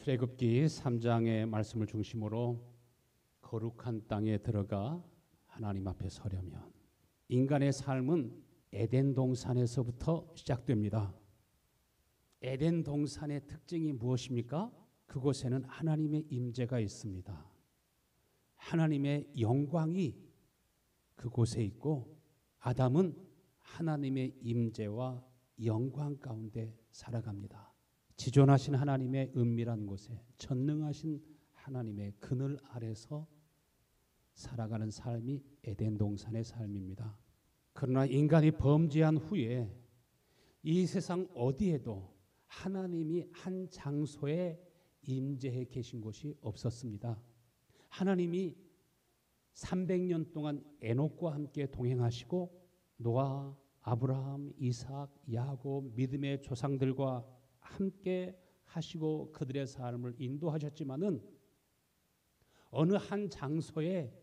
출애굽기 3장의 말씀을 중심으로 거룩한 땅에 들어가 하나님 앞에 서려면 인간의 삶은 에덴 동산에서부터 시작됩니다. 에덴 동산의 특징이 무엇입니까? 그곳에는 하나님의 임재가 있습니다. 하나님의 영광이 그곳에 있고 아담은 하나님의 임재와 영광 가운데 살아갑니다. 지존하신 하나님의 은밀한 곳에 전능하신 하나님의 그늘 아래서 살아가는 삶이 에덴 동산의 삶입니다. 그러나 인간이 범죄한 후에 이 세상 어디에도 하나님이 한 장소에 임재해 계신 곳이 없었습니다. 하나님이 300년 동안 에녹과 함께 동행하시고 노아, 아브라함, 이삭, 야곱 믿음의 조상들과 함께 하시고 그들의 삶을 인도하셨지만은 어느 한 장소에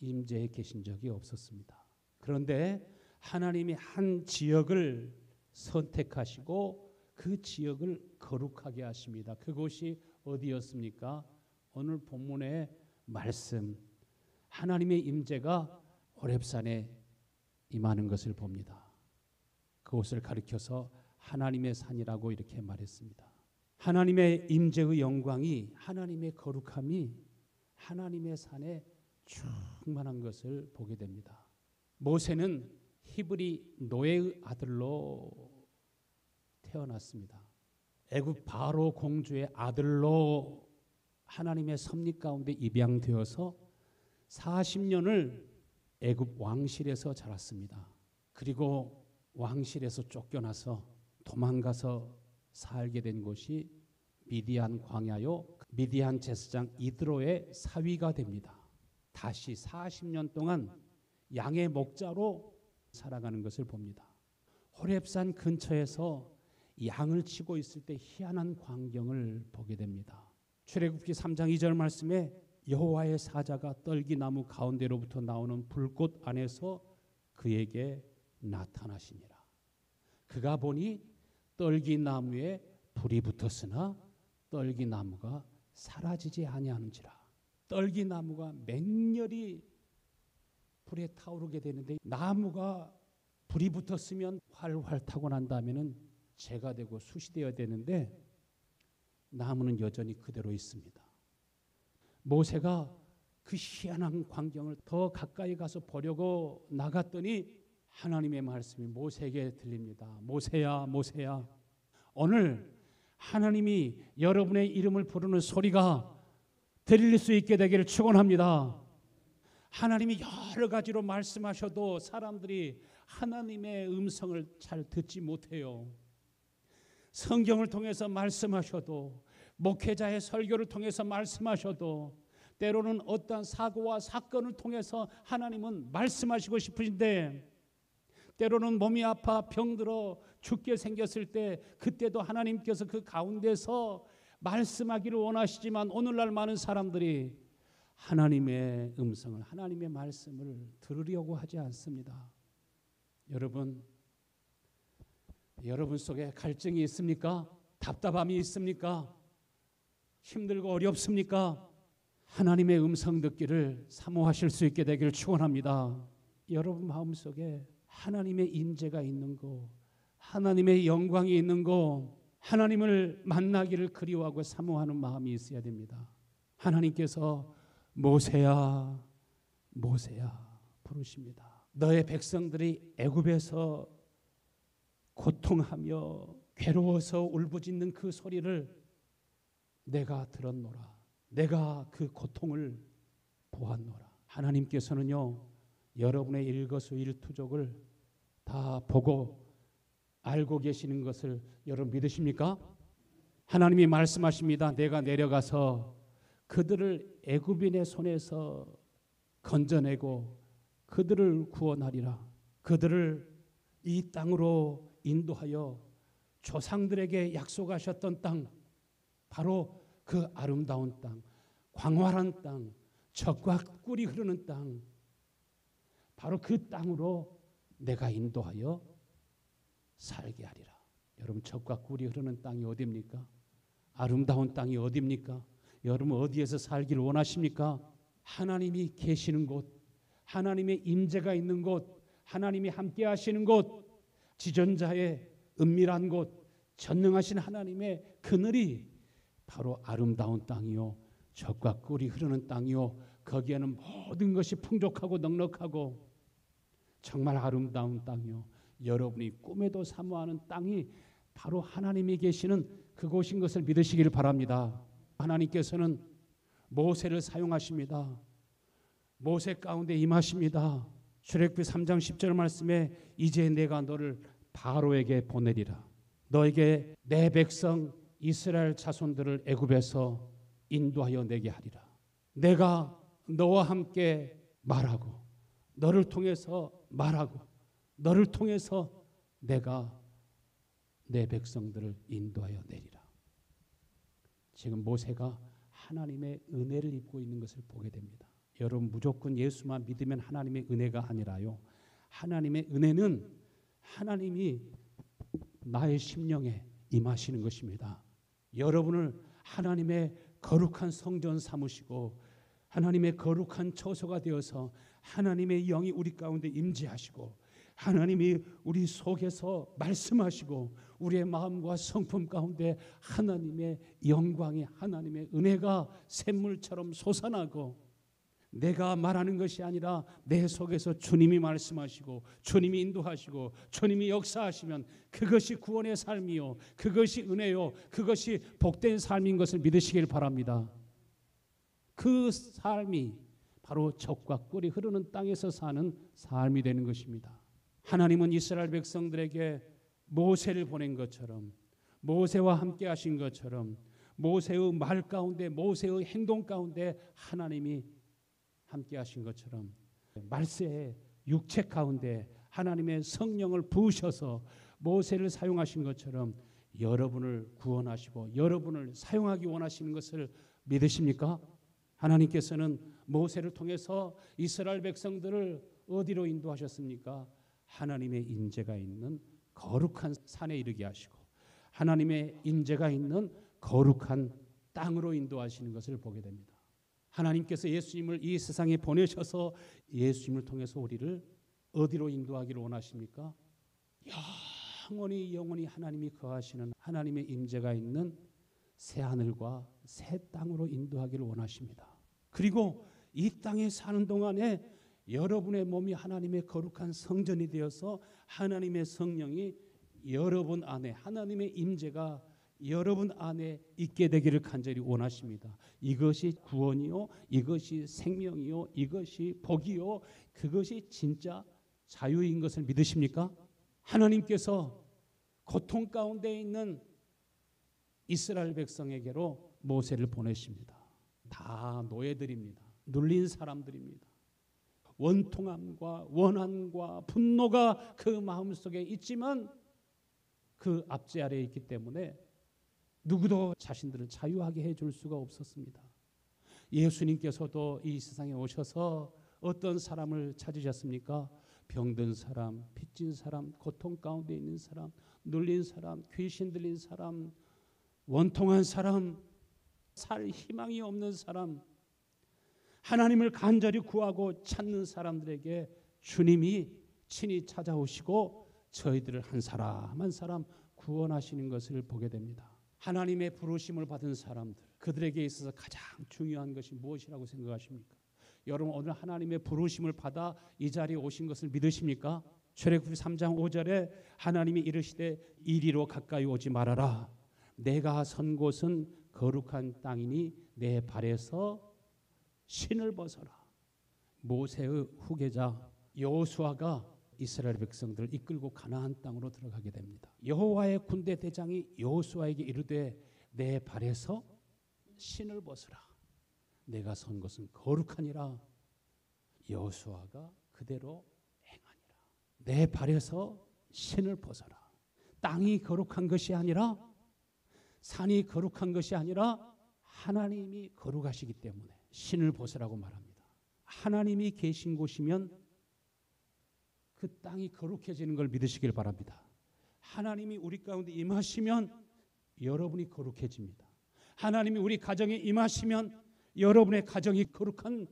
임재해 계신 적이 없었습니다. 그런데 하나님이 한 지역을 선택하시고 그 지역을 거룩하게 하십니다. 그곳이 어디였습니까? 오늘 본문의 말씀, 하나님의 임재가 호렙산에 임하는 것을 봅니다. 그곳을 가리켜서 하나님의 산이라고 이렇게 말했습니다. 하나님의 임재의 영광이, 하나님의 거룩함이 하나님의 산에 충만한 것을 보게 됩니다. 모세는 히브리 노예의 아들로 태어났습니다. 애굽 바로 공주의 아들로 하나님의 섭리 가운데 입양되어서 40년을 애굽 왕실에서 자랐습니다. 그리고 왕실에서 쫓겨나서 도망가서 살게 된 곳이 미디안 광야요, 미디안 제사장 이드로의 사위가 됩니다. 다시 40년 동안 양의 목자로 살아가는 것을 봅니다. 호렙산 근처에서 양을 치고 있을 때 희한한 광경을 보게 됩니다. 출애굽기 3장 2절 말씀에 여호와의 사자가 떨기나무 가운데로부터 나오는 불꽃 안에서 그에게 나타나시니라. 그가 보니 떨기나무에 불이 붙었으나 떨기나무가 사라지지 아니하는지라. 떨기나무가 맹렬히 불에 타오르게 되는데 나무가 불이 붙었으면 활활 타고 난 다음에는 재가 되고 숯이 되어야 되는데 나무는 여전히 그대로 있습니다. 모세가 그 희한한 광경을 더 가까이 가서 보려고 나갔더니 하나님의 말씀이 모세에게 들립니다. 모세야, 모세야. 오늘 하나님이 여러분의 이름을 부르는 소리가 들릴 수 있게 되기를 축원합니다. 하나님이 여러 가지로 말씀하셔도 사람들이 하나님의 음성을 잘 듣지 못해요. 성경을 통해서 말씀하셔도, 목회자의 설교를 통해서 말씀하셔도, 때로는 어떤 사고와 사건을 통해서 하나님은 말씀하시고 싶으신데, 때로는 몸이 아파 병들어 죽게 생겼을 때 그때도 하나님께서 그 가운데서 말씀하기를 원하시지만 오늘날 많은 사람들이 하나님의 음성을, 하나님의 말씀을 들으려고 하지 않습니다. 여러분 속에 갈증이 있습니까? 답답함이 있습니까? 힘들고 어렵습니까? 하나님의 음성 듣기를 사모하실 수 있게 되기를 축원합니다. 여러분 마음속에 하나님의 임재가 있는 곳, 하나님의 영광이 있는 곳, 하나님을 만나기를 그리워하고 사모하는 마음이 있어야 됩니다. 하나님께서 모세야, 모세야 부르십니다. 너의 백성들이 애굽에서 고통하며 괴로워서 울부짖는 그 소리를 내가 들었노라. 내가 그 고통을 보았노라. 하나님께서는요, 여러분의 일거수일투족을 다 보고 알고 계시는 것을 여러분 믿으십니까? 하나님이 말씀하십니다. 내가 내려가서 그들을 애굽인의 손에서 건져내고 그들을 구원하리라. 그들을 이 땅으로 인도하여 조상들에게 약속하셨던 땅, 바로 그 아름다운 땅, 광활한 땅, 젖과 꿀이 흐르는 땅, 바로 그 땅으로 내가 인도하여 살게 하리라. 여러분, 젖과 꿀이 흐르는 땅이 어디입니까? 아름다운 땅이 어디입니까? 여러분 어디에서 살기를 원하십니까? 하나님이 계시는 곳, 하나님의 임재가 있는 곳, 하나님이 함께 하시는 곳, 지존자의 은밀한 곳, 전능하신 하나님의 그늘이 바로 아름다운 땅이요, 젖과 꿀이 흐르는 땅이요, 거기에는 모든 것이 풍족하고 넉넉하고 정말 아름다운 땅이요, 여러분이 꿈에도 사모하는 땅이 바로 하나님이 계시는 그곳인 것을 믿으시기를 바랍니다. 하나님께서는 모세를 사용하십니다. 모세 가운데 임하십니다. 출애굽기 3장 10절 말씀에 이제 내가 너를 바로에게 보내리라. 너에게 내 백성 이스라엘 자손들을 애굽에서 인도하여 내게 하리라. 내가 너와 함께 말하고 너를 통해서 말하고 너를 통해서 내가 내 백성들을 인도하여 내리라. 지금 모세가 하나님의 은혜를 입고 있는 것을 보게 됩니다. 여러분 무조건 예수만 믿으면 하나님의 은혜가 아니라요, 하나님의 은혜는 하나님이 나의 심령에 임하시는 것입니다. 여러분을 하나님의 거룩한 성전 삼으시고 하나님의 거룩한 처소가 되어서 하나님의 영이 우리 가운데 임재하시고 하나님이 우리 속에서 말씀하시고 우리의 마음과 성품 가운데 하나님의 영광이, 하나님의 은혜가 샘물처럼 솟아나고 내가 말하는 것이 아니라 내 속에서 주님이 말씀하시고 주님이 인도하시고 주님이 역사하시면 그것이 구원의 삶이요, 그것이 은혜요, 그것이 복된 삶인 것을 믿으시길 바랍니다. 그 삶이 바로 젖과 꿀이 흐르는 땅에서 사는 삶이 되는 것입니다. 하나님은 이스라엘 백성들에게 모세를 보낸 것처럼, 모세와 함께 하신 것처럼, 모세의 말 가운데, 모세의 행동 가운데 하나님이 함께 하신 것처럼 말세의 육체 가운데 하나님의 성령을 부으셔서 모세를 사용하신 것처럼 여러분을 구원하시고 여러분을 사용하기 원하시는 것을 믿으십니까? 하나님께서는 모세를 통해서 이스라엘 백성들을 어디로 인도하셨습니까? 하나님의 인재가 있는 거룩한 산에 이르게 하시고 하나님의 인재가 있는 거룩한 땅으로 인도하시는 것을 보게 됩니다. 하나님께서 예수님을 이 세상에 보내셔서 예수님을 통해서 우리를 어디로 인도하기를 원하십니까? 영원히 하나님이 거하시는 하나님의 임재가 있는 새 하늘과 새 땅으로 인도하기를 원하십니다. 그리고 이 땅에 사는 동안에 여러분의 몸이 하나님의 거룩한 성전이 되어서 하나님의 성령이 여러분 안에, 하나님의 임재가 여러분 안에 있게 되기를 간절히 원하십니다. 이것이 구원이요, 이것이 생명이요, 이것이 복이요, 그것이 진짜 자유인 것을 믿으십니까? 하나님께서 고통 가운데 있는 이스라엘 백성에게로 모세를 보내십니다. 다 노예들입니다. 눌린 사람들입니다. 원통함과 원한과 분노가 그 마음속에 있지만 그 압제 아래에 있기 때문에 누구도 자신들을 자유하게 해줄 수가 없었습니다. 예수님께서도 이 세상에 오셔서 어떤 사람을 찾으셨습니까? 병든 사람, 빚진 사람, 고통 가운데 있는 사람, 눌린 사람, 귀신 들린 사람, 원통한 사람, 살 희망이 없는 사람, 하나님을 간절히 구하고 찾는 사람들에게 주님이 친히 찾아오시고 저희들을 한 사람 한 사람 구원하시는 것을 보게 됩니다. 하나님의 부르심을 받은 사람들, 그들에게 있어서 가장 중요한 것이 무엇이라고 생각하십니까? 여러분 오늘 하나님의 부르심을 받아 이 자리에 오신 것을 믿으십니까? 출애굽기 3장 5절에 하나님이 이르시되 이리로 가까이 오지 말아라. 내가 선 곳은 거룩한 땅이니 내 발에서 신을 벗어라. 모세의 후계자 여호수아가 이스라엘 백성들을 이끌고 가나안 땅으로 들어가게 됩니다. 여호와의 군대 대장이 여호수아에게 이르되 내 발에서 신을 벗으라. 내가 선 것은 거룩하니라. 여호수아가 그대로 행하니라. 내 발에서 신을 벗어라. 땅이 거룩한 것이 아니라, 산이 거룩한 것이 아니라 하나님이 거룩하시기 때문에 신을 벗으라고 말합니다. 하나님이 계신 곳이면 그 땅이 거룩해지는 걸 믿으시길 바랍니다. 하나님이 우리 가운데 임하시면 여러분이 거룩해집니다. 하나님이 우리 가정에 임하시면 여러분의 가정이 거룩한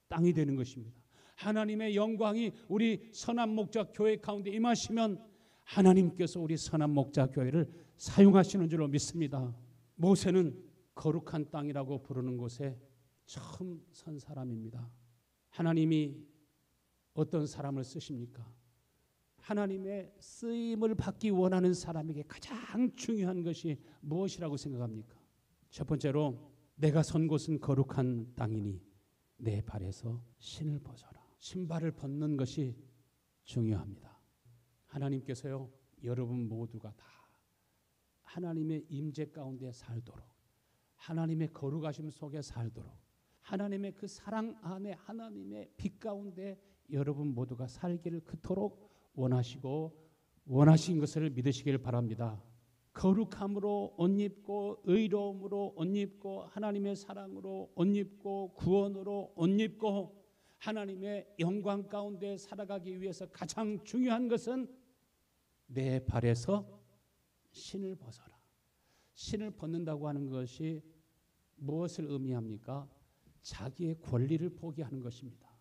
땅이 되는 것입니다. 하나님의 영광이 우리 선한 목자 교회 가운데 임하시면 하나님께서 우리 선한 목자 교회를 사용하시는 줄로 믿습니다. 모세는 거룩한 땅이라고 부르는 곳에 처음 선 사람입니다. 하나님이 어떤 사람을 쓰십니까? 하나님의 쓰임을 받기 원하는 사람에게 가장 중요한 것이 무엇이라고 생각합니까? 첫 번째로 내가 선 곳은 거룩한 땅이니 내 발에서 신을 벗어라. 신발을 벗는 것이 중요합니다. 하나님께서요, 여러분 모두가 다 하나님의 임재 가운데 살도록, 하나님의 거룩하심 속에 살도록, 하나님의 그 사랑 안에 하나님의 빛 가운데 여러분 모두가 살기를 그토록 원하시고 원하신 것을 믿으시길 바랍니다. 거룩함으로 옷 입고 의로움으로 옷 입고 하나님의 사랑으로 옷 입고 구원으로 옷 입고 하나님의 영광 가운데 살아가기 위해서 가장 중요한 것은 내 발에서 신을 벗어라. 신을 벗는다고 하는 것이 무엇을 의미합니까? 자기의 권리를 포기하는 것입니다.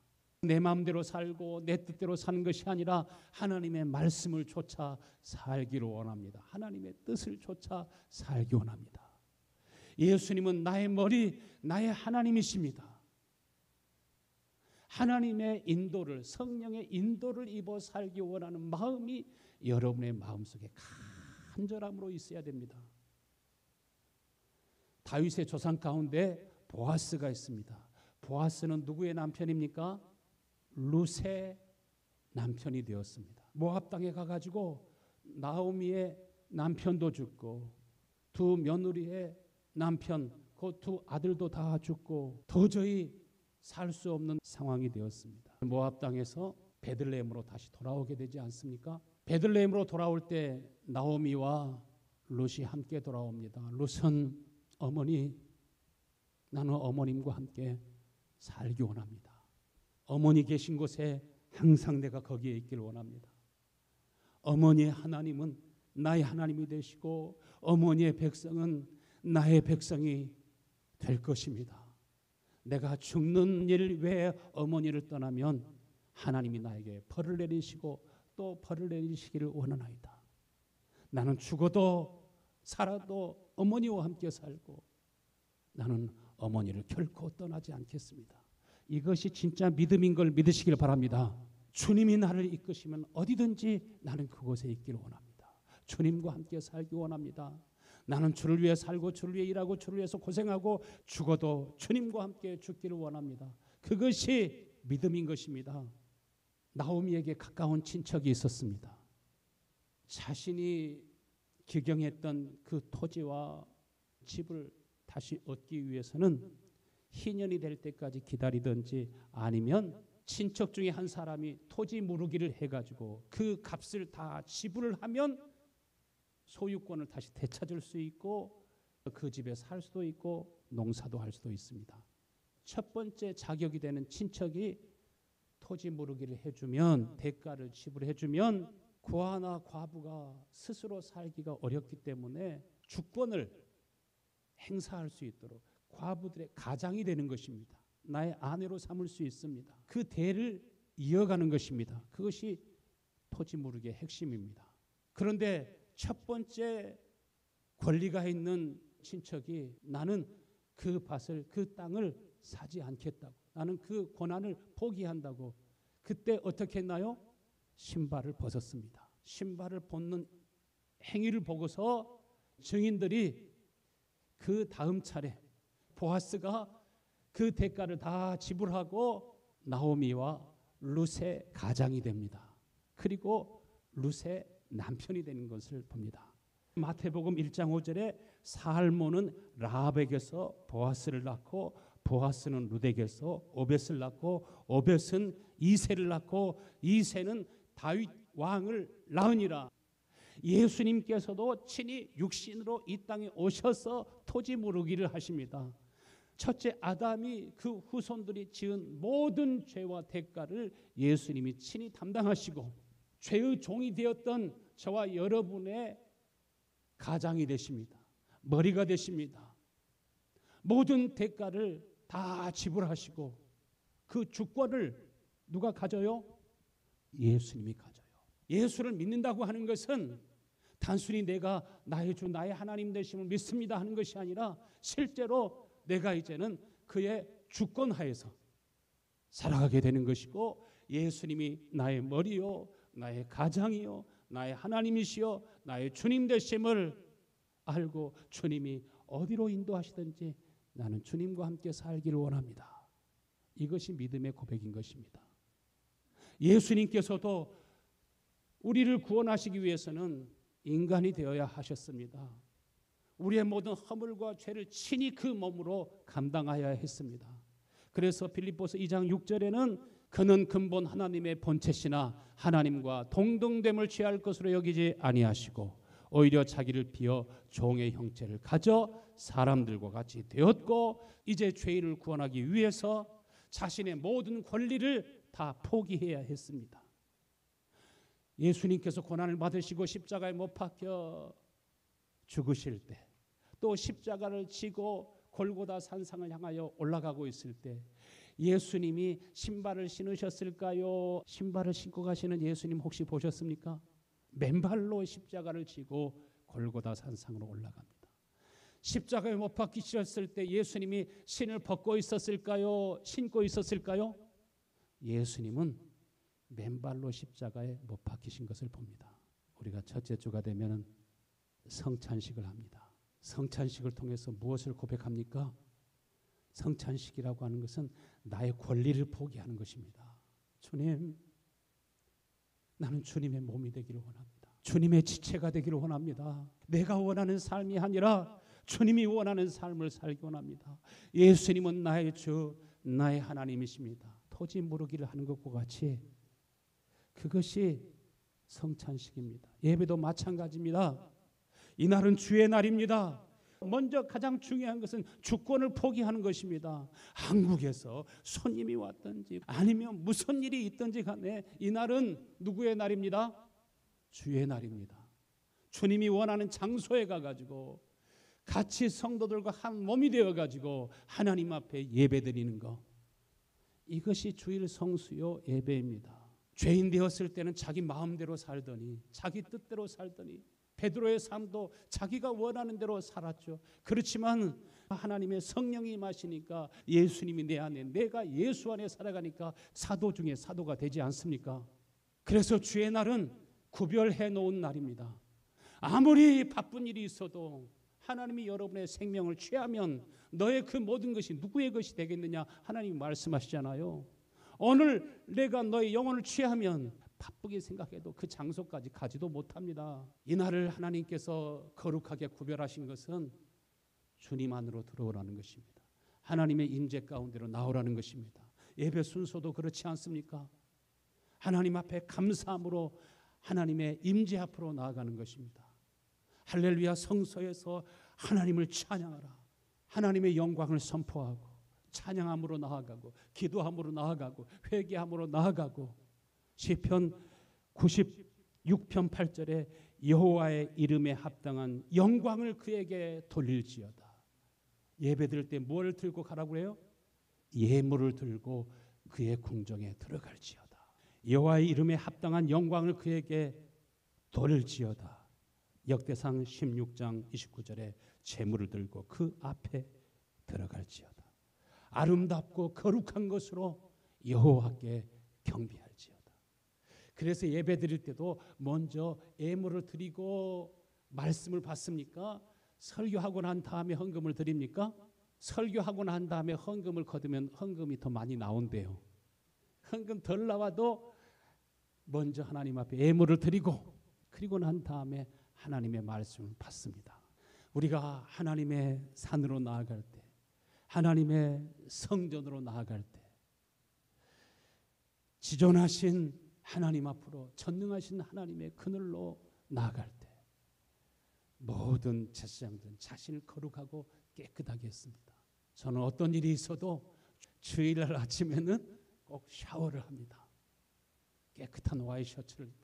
내 마음대로 살고 내 뜻대로 사는 것이 아니라 하나님의 말씀을 쫓아 살기를 원합니다. 하나님의 뜻을 쫓아 살기 원합니다. 예수님은 나의 머리, 나의 하나님이십니다. 하나님의 인도를, 성령의 인도를 입어 살기 원하는 마음이 여러분의 마음속에 간절함으로 있어야 됩니다. 다윗의 조상 가운데 보아스가 있습니다. 보아스는 누구의 남편입니까? 룻의 남편이 되었습니다. 모압 땅에 가가지고 나오미의 남편도 죽고 두 며느리의 남편, 그 두 아들도 다 죽고 도저히 살 수 없는 상황이 되었습니다. 모압 땅에서 베들레헴으로 다시 돌아오게 되지 않습니까? 베들레헴으로 돌아올 때 나오미와 룻이 함께 돌아옵니다. 룻은 어머니, 나는 어머님과 함께 살기 원합니다. 어머니 계신 곳에 항상 내가 거기에 있기를 원합니다. 어머니의 하나님은 나의 하나님이 되시고 어머니의 백성은 나의 백성이 될 것입니다. 내가 죽는 일 외에 어머니를 떠나면 하나님이 나에게 벌을 내리시고 또 벌을 내리시기를 원하나이다. 나는 죽어도 살아도 어머니와 함께 살고 나는 어머니를 결코 떠나지 않겠습니다. 이것이 진짜 믿음인 걸 믿으시길 바랍니다. 주님이 나를 이끄시면 어디든지 나는 그곳에 있기를 원합니다. 주님과 함께 살기 원합니다. 나는 주를 위해 살고 주를 위해 일하고 주를 위해서 고생하고 죽어도 주님과 함께 죽기를 원합니다. 그것이 믿음인 것입니다. 나오미에게 가까운 친척이 있었습니다. 자신이 기경했던 그 토지와 집을 다시 얻기 위해서는 희년이 될 때까지 기다리든지 아니면 친척 중에 한 사람이 토지 무르기를 해가지고 그 값을 다 지불을 하면 소유권을 다시 되찾을 수 있고 그 집에 살 수도 있고 농사도 할 수도 있습니다. 첫 번째 자격이 되는 친척이 토지 무르기를 해주면 대가를 지불해주면 고아나 과부가 스스로 살기가 어렵기 때문에 주권을 행사할 수 있도록 과부들의 가장이 되는 것입니다. 나의 아내로 삼을 수 있습니다. 그 대를 이어가는 것입니다. 그것이 토지 무르기의 핵심입니다. 그런데 첫 번째 권리가 있는 친척이 나는 그 밭을 그 땅을 사지 않겠다고, 나는 그 권한을 포기한다고, 그때 어떻게 했나요? 신발을 벗었습니다. 신발을 벗는 행위를 보고서 증인들이 그 다음 차례 보아스가 그 대가를 다 지불하고 나오미와 룻의 가장이 됩니다. 그리고 룻의 남편이 되는 것을 봅니다. 마태복음 1장 5절에 살모는 라합에게서 보아스를 낳고 보아스는 룻에게서 오벳을 낳고 오벳은 이새를 낳고 이새는 다윗 왕을 낳으니라. 예수님께서도 친히 육신으로 이 땅에 오셔서 토지 무르기를 하십니다. 첫째 아담이 그 후손들이 지은 모든 죄와 대가를 예수님이 친히 담당하시고 죄의 종이 되었던 저와 여러분의 가장이 되십니다. 머리가 되십니다. 모든 대가를 다 지불하시고 그 주권을 누가 가져요? 예수님이 가져요. 예수를 믿는다고 하는 것은 단순히 내가 나의 주 나의 하나님 되심을 믿습니다 하는 것이 아니라 실제로 내가 이제는 그의 주권 하에서 살아가게 되는 것이고 예수님이 나의 머리요 나의 가장이요 나의 하나님이시요 나의 주님 되심을 알고 주님이 어디로 인도하시든지 나는 주님과 함께 살기를 원합니다. 이것이 믿음의 고백인 것입니다. 예수님께서도 우리를 구원하시기 위해서는 인간이 되어야 하셨습니다. 우리의 모든 허물과 죄를 친히 그 몸으로 감당하여야 했습니다. 그래서 빌립보서 2장 6절에는 그는 근본 하나님의 본체시나 하나님과 동등됨을 취할 것으로 여기지 아니하시고 오히려 자기를 비어 종의 형체를 가져 사람들과 같이 되었고 이제 죄인을 구원하기 위해서 자신의 모든 권리를 다 포기해야 했습니다. 예수님께서 고난을 받으시고 십자가에 못 박혀 죽으실 때, 또 십자가를 지고 골고다 산상을 향하여 올라가고 있을 때 예수님이 신발을 신으셨을까요? 신발을 신고 가시는 예수님 혹시 보셨습니까? 맨발로 십자가를 지고 골고다 산상으로 올라갑니다. 십자가에 못 박히셨을 때 예수님이 신을 벗고 있었을까요? 신고 있었을까요? 예수님은 맨발로 십자가에 못 박히신 것을 봅니다. 우리가 첫째 주가 되면 성찬식을 합니다. 성찬식을 통해서 무엇을 고백합니까? 성찬식이라고 하는 것은 나의 권리를 포기하는 것입니다. 주님, 나는 주님의 몸이 되기를 원합니다. 주님의 지체가 되기를 원합니다. 내가 원하는 삶이 아니라 주님이 원하는 삶을 살기 원합니다. 예수님은 나의 주, 나의 하나님이십니다. 토지 무르기를 하는 것과 같이 그것이 성찬식입니다. 예배도 마찬가지입니다. 이날은 주의 날입니다. 먼저 가장 중요한 것은 주권을 포기하는 것입니다. 한국에서 손님이 왔든지 아니면 무슨 일이 있든지 간에 이날은 누구의 날입니다? 주의 날입니다. 주님이 원하는 장소에 가가지고 같이 성도들과 한 몸이 되어가지고 하나님 앞에 예배드리는 것, 이것이 주일 성수요 예배입니다. 죄인 되었을 때는 자기 마음대로 살더니 자기 뜻대로 살더니 베드로의 삶도 자기가 원하는 대로 살았죠. 그렇지만 하나님의 성령이 임하시니까 예수님이 내 안에, 내가 예수 안에 살아가니까 사도 중에 사도가 되지 않습니까? 그래서 주의 날은 구별해 놓은 날입니다. 아무리 바쁜 일이 있어도 하나님이 여러분의 생명을 취하면 너의 그 모든 것이 누구의 것이 되겠느냐 하나님이 말씀하시잖아요. 오늘 내가 너의 영혼을 취하면 바쁘게 생각해도 그 장소까지 가지도 못합니다. 이 날을 하나님께서 거룩하게 구별하신 것은 주님 안으로 들어오라는 것입니다. 하나님의 임재 가운데로 나오라는 것입니다. 예배 순서도 그렇지 않습니까? 하나님 앞에 감사함으로 하나님의 임재 앞으로 나아가는 것입니다. 할렐루야 성소에서 하나님을 찬양하라. 하나님의 영광을 선포하고 찬양함으로 나아가고 기도함으로 나아가고 회개함으로 나아가고 시편 96편 8절에 여호와의 이름에 합당한 영광을 그에게 돌릴지어다. 예배드릴 때 뭘 들고 가라고 해요? 예물을 들고 그의 궁정에 들어갈지어다. 여호와의 이름에 합당한 영광을 그에게 돌릴지어다. 역대상 16장 29절에 제물을 들고 그 앞에 들어갈지어다. 아름답고 거룩한 것으로 여호와께 경배할지어다. 그래서 예배 드릴 때도 먼저 예물을 드리고 말씀을 받습니까? 설교하고 난 다음에 헌금을 드립니까? 설교하고 난 다음에 헌금을 거두면 헌금이 더 많이 나온대요. 헌금 덜 나와도 먼저 하나님 앞에 예물을 드리고 그리고 난 다음에 하나님의 말씀을 받습니다. 우리가 하나님의 산으로 나아갈 때, 하나님의 성전으로 나아갈 때, 지존하신 하나님 앞으로 전능하신 하나님의 그늘로 나아갈 때 모든 제사장들은 자신을 거룩하고 깨끗하게 했습니다. 저는 어떤 일이 있어도 주일날 아침에는 꼭 샤워를 합니다. 깨끗한 와이셔츠를 입고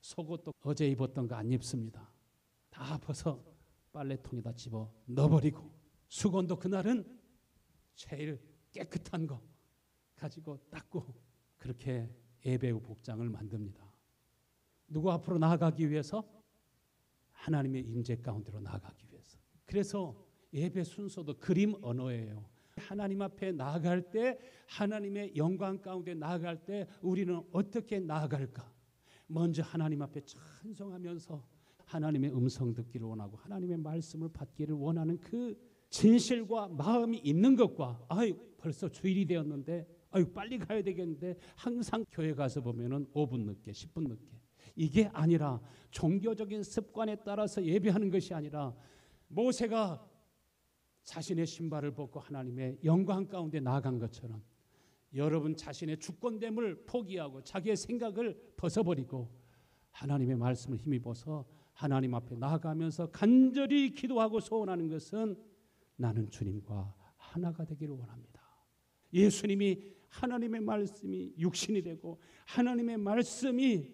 속옷도 어제 입었던 거 안 입습니다. 다 벗어 빨래통에다 집어 넣어버리고 수건도 그날은 제일 깨끗한 거 가지고 닦고 그렇게 예배 복장을 만듭니다. 누구 앞으로 나아가기 위해서? 하나님의 임재 가운데로 나아가기 위해서. 그래서 예배 순서도 그림 언어예요. 하나님 앞에 나아갈 때, 하나님의 영광 가운데 나아갈 때 우리는 어떻게 나아갈까? 먼저 하나님 앞에 찬송하면서 하나님의 음성 듣기를 원하고 하나님의 말씀을 받기를 원하는 그 진실과 마음이 있는 것과, 아유 벌써 주일이 되었는데, 아유 빨리 가야 되겠는데, 항상 교회 가서 보면은 5분 늦게 10분 늦게, 이게 아니라 종교적인 습관에 따라서 예배하는 것이 아니라 모세가 자신의 신발을 벗고 하나님의 영광 가운데 나아간 것처럼 여러분 자신의 주권됨을 포기하고 자기의 생각을 벗어버리고 하나님의 말씀을 힘입어서 하나님 앞에 나아가면서 간절히 기도하고 소원하는 것은 나는 주님과 하나가 되기를 원합니다. 예수님이 하나님의 말씀이 육신이 되고 하나님의 말씀이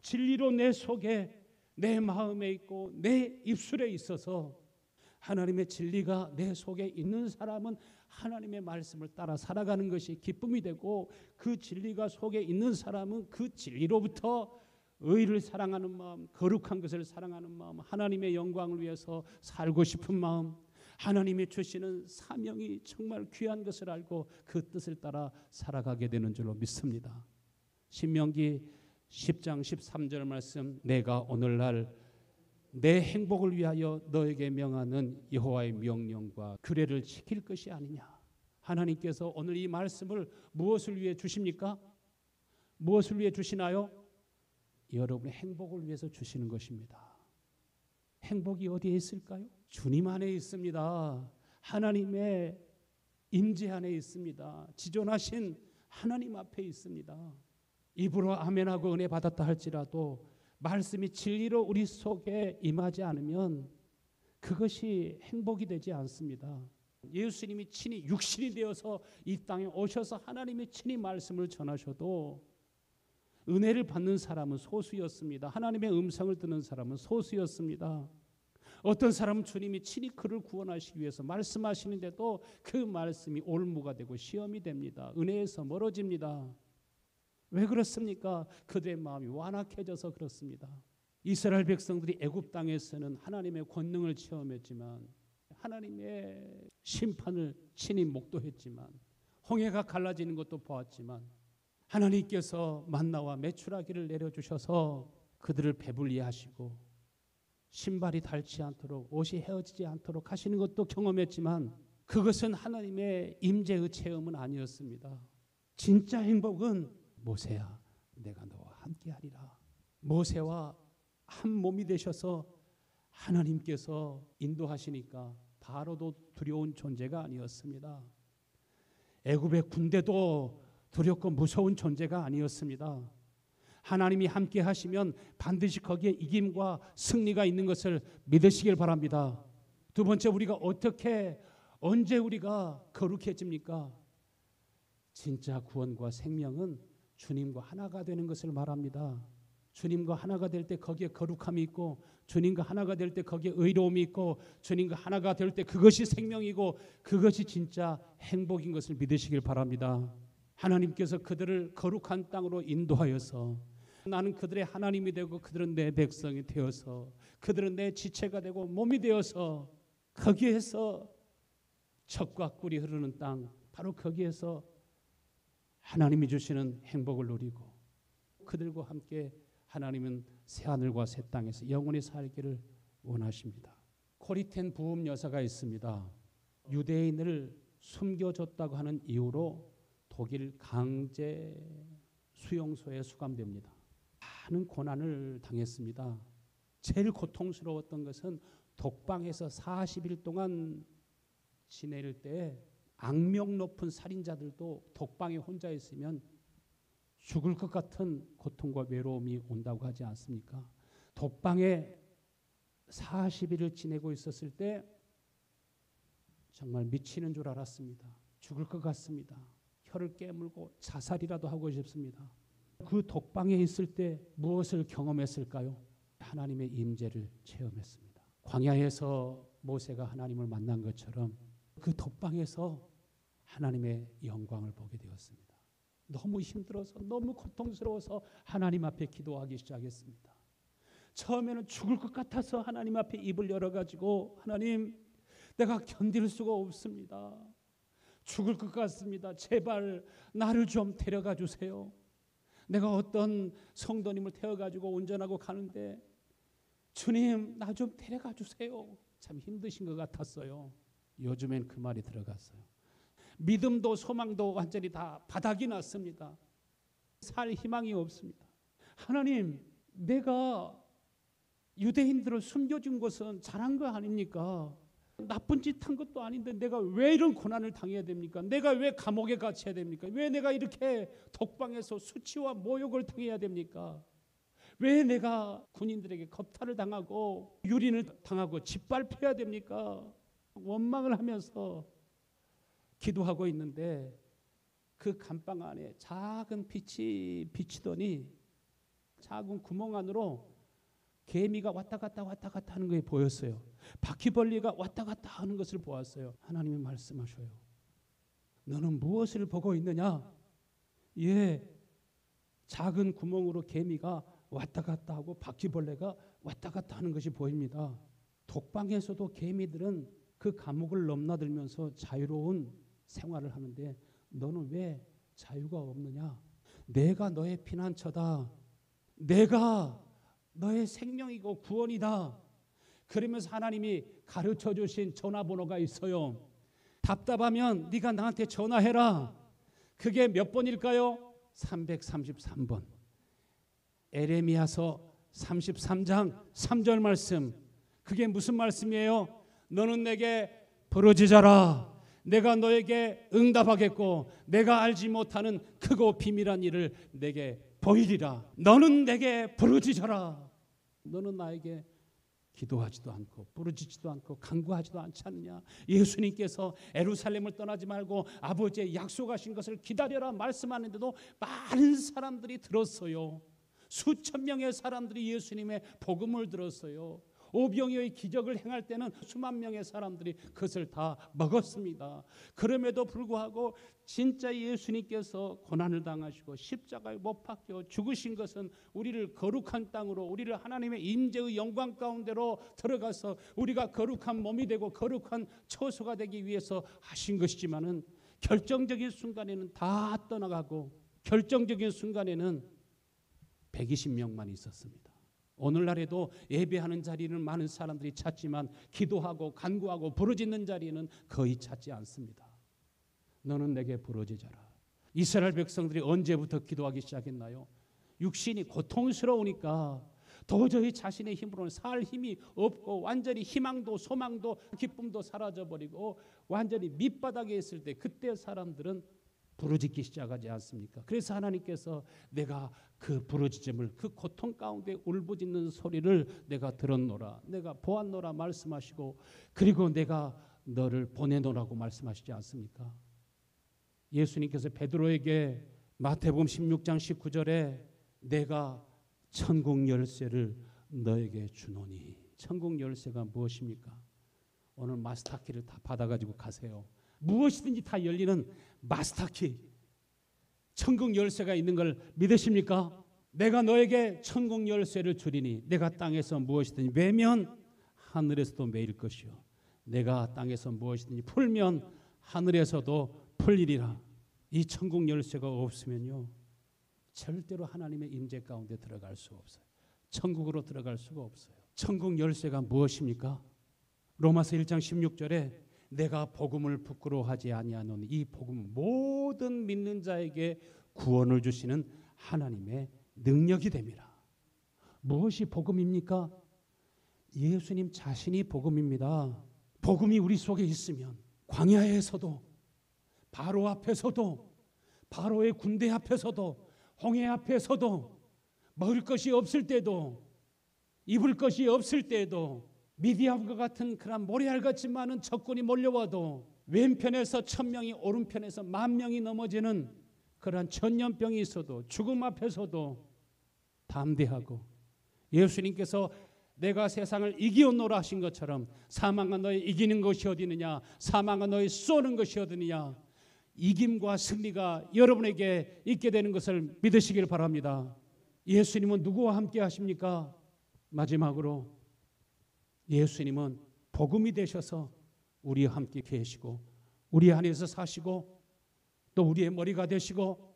진리로 내 속에, 내 마음에 있고 내 입술에 있어서 하나님의 진리가 내 속에 있는 사람은 하나님의 말씀을 따라 살아가는 것이 기쁨이 되고, 그 진리가 속에 있는 사람은 그 진리로부터 의를 사랑하는 마음, 거룩한 것을 사랑하는 마음, 하나님의 영광을 위해서 살고 싶은 마음, 하나님이 주시는 사명이 정말 귀한 것을 알고 그 뜻을 따라 살아가게 되는 줄로 믿습니다. 신명기 10장 13절 말씀, 내가 오늘날 내 행복을 위하여 너에게 명하는 여호와의 명령과 규례를 지킬 것이 아니냐. 하나님께서 오늘 이 말씀을 무엇을 위해 주십니까? 무엇을 위해 주시나요? 여러분의 행복을 위해서 주시는 것입니다. 행복이 어디에 있을까요? 주님 안에 있습니다. 하나님의 임재 안에 있습니다. 지존하신 하나님 앞에 있습니다. 입으로 아멘하고 은혜 받았다 할지라도 말씀이 진리로 우리 속에 임하지 않으면 그것이 행복이 되지 않습니다. 예수님이 친히 육신이 되어서 이 땅에 오셔서 하나님이 친히 말씀을 전하셔도 은혜를 받는 사람은 소수였습니다. 하나님의 음성을 듣는 사람은 소수였습니다. 어떤 사람은 주님이 친히 그를 구원하시기 위해서 말씀하시는데도 그 말씀이 올무가 되고 시험이 됩니다. 은혜에서 멀어집니다. 왜 그렇습니까? 그들의 마음이 완악해져서 그렇습니다. 이스라엘 백성들이 애굽 땅에서는 하나님의 권능을 체험했지만, 하나님의 심판을 친히 목도했지만, 홍해가 갈라지는 것도 보았지만, 하나님께서 만나와 메추라기를 내려주셔서 그들을 배불리 하시고 신발이 닳지 않도록, 옷이 헤어지지 않도록 하시는 것도 경험했지만, 그것은 하나님의 임재의 체험은 아니었습니다. 진짜 행복은 모세야, 내가 너와 함께하리라. 모세와 한 몸이 되셔서 하나님께서 인도하시니까 바로도 두려운 존재가 아니었습니다. 애굽의 군대도 두렵고 무서운 존재가 아니었습니다. 하나님이 함께 하시면 반드시 거기에 이김과 승리가 있는 것을 믿으시길 바랍니다. 두 번째, 우리가 언제 우리가 거룩해집니까? 진짜 구원과 생명은 주님과 하나가 되는 것을 말합니다. 주님과 하나가 될 때 거기에 거룩함이 있고, 주님과 하나가 될 때 거기에 의로움이 있고, 주님과 하나가 될 때 그것이 생명이고, 그것이 진짜 행복인 것을 믿으시길 바랍니다. 하나님께서 그들을 거룩한 땅으로 인도하여서 나는 그들의 하나님이 되고 그들은 내 백성이 되어서 그들은 내 지체가 되고 몸이 되어서 거기에서 젖과 꿀이 흐르는 땅, 바로 거기에서 하나님이 주시는 행복을 누리고 그들과 함께 하나님은 새하늘과 새 땅에서 영원히 살기를 원하십니다. 코리텐 부흥 여사가 있습니다. 유대인을 숨겨줬다고 하는 이유로 독일 강제 수용소에 수감됩니다. 많은 고난을 당했습니다. 제일 고통스러웠던 것은 독방에서 40일 동안 지낼 때 악명 높은 살인자들도 독방에 혼자 있으면 죽을 것 같은 고통과 외로움이 온다고 하지 않습니까? 독방에 40일을 지내고 있었을 때 정말 미치는 줄 알았습니다. 죽을 것 같습니다. 혀를 깨물고 자살이라도 하고 싶습니다. 그 독방에 있을 때 무엇을 경험했을까요? 하나님의 임재를 체험했습니다. 광야에서 모세가 하나님을 만난 것처럼 그 독방에서 하나님의 영광을 보게 되었습니다. 너무 힘들어서 너무 고통스러워서 하나님 앞에 기도하기 시작했습니다. 처음에는 죽을 것 같아서 하나님 앞에 입을 열어가지고 하나님, 내가 견딜 수가 없습니다. 죽을 것 같습니다. 제발 나를 좀 데려가 주세요. 내가 어떤 성도님을 태워가지고 운전하고 가는데 주님, 나 좀 데려가 주세요. 참 힘드신 것 같았어요. 요즘엔 그 말이 들어갔어요. 믿음도 소망도 완전히 다 바닥이 났습니다. 살 희망이 없습니다. 하나님, 내가 유대인들을 숨겨준 것은 잘한 거 아닙니까? 나쁜 짓 한 것도 아닌데 내가 왜 이런 고난을 당해야 됩니까? 내가 왜 감옥에 갇혀야 됩니까? 왜 내가 이렇게 독방에서 수치와 모욕을 당해야 됩니까? 왜 내가 군인들에게 겁탈을 당하고 유린을 당하고 짓밟혀야 됩니까? 원망을 하면서 기도하고 있는데 그 감방 안에 작은 빛이 비치더니 작은 구멍 안으로 개미가 왔다 갔다 하는 게 보였어요. 바퀴벌레가 왔다 갔다 하는 것을 보았어요. 하나님이 말씀하셔요. 너는 무엇을 보고 있느냐? 예, 작은 구멍으로 개미가 왔다 갔다 하고 바퀴벌레가 왔다 갔다 하는 것이 보입니다. 독방에서도 개미들은 그 감옥을 넘나들면서 자유로운 생활을 하는데 너는 왜 자유가 없느냐? 내가 너의 피난처다. 내가 너의 생명이고 구원이다. 그러면서 하나님이 가르쳐 주신 전화번호가 있어요. 답답하면 네가 나한테 전화해라. 그게 몇 번일까요? 333번. 에레미야서 33장 3절 말씀. 그게 무슨 말씀이에요? 너는 내게 부르짖어라. 내가 너에게 응답하겠고 내가 알지 못하는 크고 비밀한 일을 내게 보이리라. 너는 내게 부르짖어라. 너는 나에게 기도하지도 않고 부르짖지도 않고 간구하지도 않지 않느냐? 예수님께서 예루살렘을 떠나지 말고 아버지의 약속하신 것을 기다려라 말씀하는데도 많은 사람들이 들었어요. 수천 명의 사람들이 예수님의 복음을 들었어요. 오병이어의 기적을 행할 때는 수만 명의 사람들이 그것을 다 먹었습니다. 그럼에도 불구하고 진짜 예수님께서 고난을 당하시고 십자가에 못 박혀 죽으신 것은 우리를 거룩한 땅으로, 우리를 하나님의 임재의 영광 가운데로 들어가서 우리가 거룩한 몸이 되고 거룩한 처소가 되기 위해서 하신 것이지만은 결정적인 순간에는 다 떠나가고 결정적인 순간에는 120명만 있었습니다. 오늘날에도 예배하는 자리는 많은 사람들이 찾지만 기도하고 간구하고 부르짖는 자리는 거의 찾지 않습니다. 너는 내게 부르짖어라. 이스라엘 백성들이 언제부터 기도하기 시작했나요? 육신이 고통스러우니까 도저히 자신의 힘으로는 살 힘이 없고 완전히 희망도 소망도 기쁨도 사라져버리고 완전히 밑바닥에 있을 때 그때 사람들은 부르짖기 시작하지 않습니까? 그래서 하나님께서 내가 그 부르짖음을 그 고통 가운데 울부짖는 소리를 내가 들었노라, 내가 보았노라 말씀하시고 그리고 내가 너를 보내노라고 말씀하시지 않습니까? 예수님께서 베드로에게 마태복음 16장 19절에 내가 천국 열쇠를 너에게 주노니. 천국 열쇠가 무엇입니까? 오늘 마스터키를 다 받아가지고 가세요. 무엇이든지 다 열리는 마스터키, 천국 열쇠가 있는 걸 믿으십니까? 내가 너에게 천국 열쇠를 주리니 내가 땅에서 무엇이든지 매면 하늘에서도 매일 것이요 내가 땅에서 무엇이든지 풀면 하늘에서도 풀리리라. 이 천국 열쇠가 없으면요 절대로 하나님의 임재 가운데 들어갈 수가 없어요. 천국으로 들어갈 수가 없어요. 천국 열쇠가 무엇입니까? 로마서 1장 16절에 내가 복음을 부끄러워하지 아니하노니 이 복음은 모든 믿는 자에게 구원을 주시는 하나님의 능력이 됨이라. 무엇이 복음입니까? 예수님 자신이 복음입니다. 복음이 우리 속에 있으면 광야에서도 바로 앞에서도 바로의 군대 앞에서도 홍해 앞에서도 먹을 것이 없을 때도 입을 것이 없을 때도 미디안과 같은 그런 모래알같이 많은 적군이 몰려와도 왼편에서 1000명이 오른편에서 10,000명이 넘어지는 그런 전염병이 있어도 죽음 앞에서도 담대하고 예수님께서 내가 세상을 이기었노라 하신 것처럼 사망과 너의 이기는 것이 어디느냐, 사망과 너의 쏘는 것이 어디느냐, 이김과 승리가 여러분에게 있게 되는 것을 믿으시길 바랍니다. 예수님은 누구와 함께 하십니까? 마지막으로 예수님은 복음이 되셔서 우리와 함께 계시고 우리 안에서 사시고 또 우리의 머리가 되시고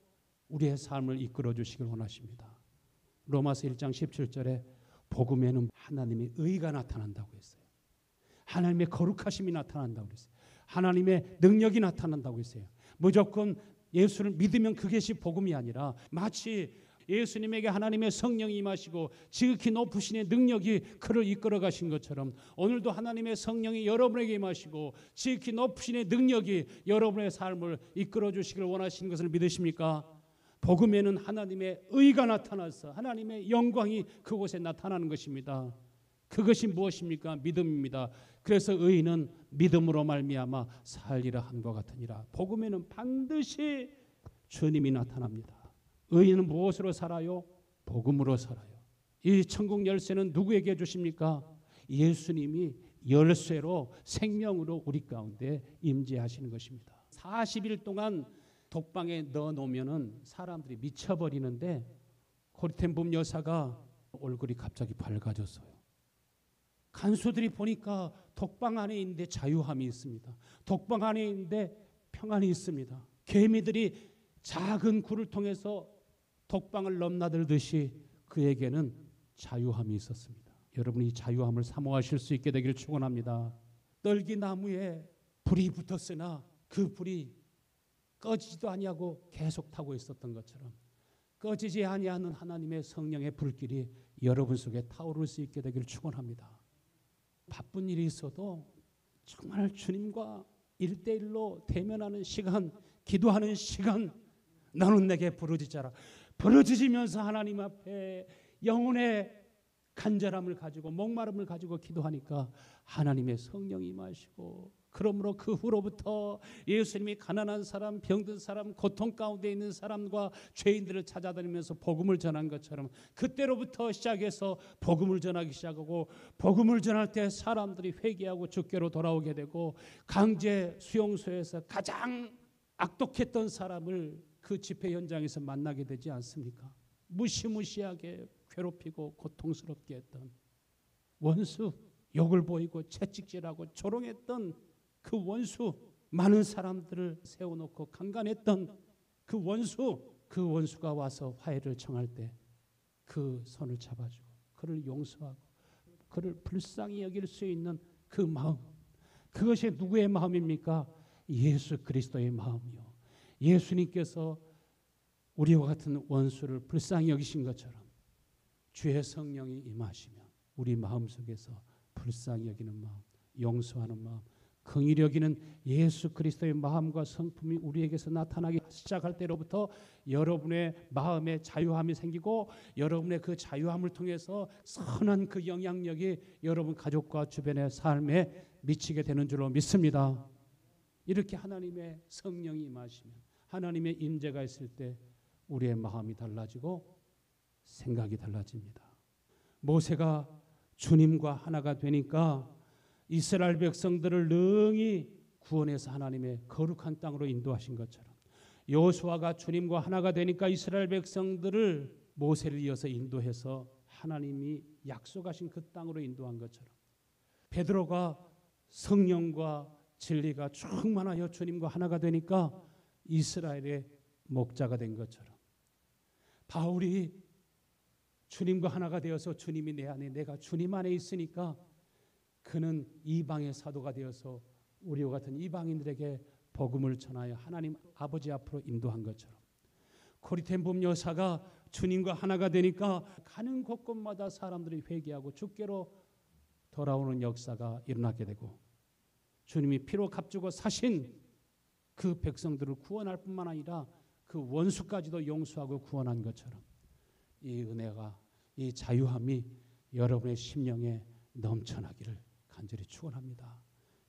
우리의 삶을 이끌어 주시길 원하십니다. 로마서 1장 17절에 복음에는 하나님의 의가 나타난다고 했어요. 하나님의 거룩하심이 나타난다고 했어요. 하나님의 능력이 나타난다고 했어요. 무조건 예수를 믿으면 그것이 복음이 아니라 마치 예수님에게 하나님의 성령이 임하시고 지극히 높으신 능력이 그를 이끌어 가신 것처럼 오늘도 하나님의 성령이 여러분에게 임하시고 지극히 높으신 능력이 여러분의 삶을 이끌어 주시길 원하시는 것을 믿으십니까? 복음에는 하나님의 의가 나타나서 하나님의 영광이 그곳에 나타나는 것입니다. 그것이 무엇입니까? 믿음입니다. 그래서 의인은 믿음으로 말미암아 살리라 한것 같으니라. 복음에는 반드시 주님이 나타납니다. 의인은 무엇으로 살아요? 복음으로 살아요. 이 천국 열쇠는 누구에게 주십니까? 예수님이 열쇠로 생명으로 우리 가운데 임재하시는 것입니다. 40일 동안 독방에 넣어놓으면 사람들이 미쳐버리는데 코리텐붐 여사가 얼굴이 갑자기 밝아졌어요. 간수들이 보니까 독방 안에 있는데 자유함이 있습니다. 독방 안에 있는데 평안이 있습니다. 개미들이 작은 굴을 통해서 독방을 넘나들듯이 그에게는 자유함이 있었습니다. 여러분이 자유함을 사모하실 수 있게 되기를 축원합니다. 떨기나무에 불이 붙었으나 그 불이 꺼지지도 아니하고 계속 타고 있었던 것처럼 꺼지지 아니하는 하나님의 성령의 불길이 여러분 속에 타오를 수 있게 되기를 축원합니다. 바쁜 일이 있어도 정말 주님과 1대1로 대면하는 시간, 기도하는 시간, 너는 내게 부르짖어라. 부르짖으면서 하나님 앞에 영혼의 간절함을 가지고 목마름을 가지고 기도하니까 하나님의 성령이 임하시고 그러므로 그 후로부터 예수님이 가난한 사람, 병든 사람, 고통 가운데 있는 사람과 죄인들을 찾아다니면서 복음을 전한 것처럼 그때로부터 시작해서 복음을 전하기 시작하고 복음을 전할 때 사람들이 회개하고 주께로 돌아오게 되고 강제 수용소에서 가장 악독했던 사람을 그 집회 현장에서 만나게 되지 않습니까? 무시무시하게 괴롭히고 고통스럽게 했던 원수, 욕을 보이고 채찍질하고 조롱했던 그 원수, 많은 사람들을 세워놓고 강간했던 그 원수가 와서 화해를 청할 때 그 손을 잡아주고 그를 용서하고 그를 불쌍히 여길 수 있는 그 마음, 그것이 누구의 마음입니까? 예수 그리스도의 마음이요. 예수님께서 우리와 같은 원수를 불쌍히 여기신 것처럼 주의 성령이 임하시면 우리 마음속에서 불쌍히 여기는 마음, 용서하는 마음, 긍휼히 여기는 예수 그리스도의 마음과 성품이 우리에게서 나타나기 시작할 때로부터 여러분의 마음에 자유함이 생기고 여러분의 그 자유함을 통해서 선한 그 영향력이 여러분 가족과 주변의 삶에 미치게 되는 줄로 믿습니다. 이렇게 하나님의 성령이 임하시면 하나님의 임재가 있을 때 우리의 마음이 달라지고 생각이 달라집니다. 모세가 주님과 하나가 되니까 이스라엘 백성들을 능히 구원해서 하나님의 거룩한 땅으로 인도하신 것처럼 여호수아가 주님과 하나가 되니까 이스라엘 백성들을 모세를 이어서 인도해서 하나님이 약속하신 그 땅으로 인도한 것처럼 베드로가 성령과 진리가 충만하여 주님과 하나가 되니까 이스라엘의 목자가 된 것처럼 바울이 주님과 하나가 되어서 주님이 내 안에 내가 주님 안에 있으니까 그는 이방의 사도가 되어서 우리와 같은 이방인들에게 복음을 전하여 하나님 아버지 앞으로 인도한 것처럼 코리텐붐 여사가 주님과 하나가 되니까 가는 곳곳마다 사람들이 회개하고 주께로 돌아오는 역사가 일어나게 되고 주님이 피로 값주고 사신 그 백성들을 구원할 뿐만 아니라 그 원수까지도 용서하고 구원한 것처럼 이 은혜가 이 자유함이 여러분의 심령에 넘쳐나기를 간절히 축원합니다.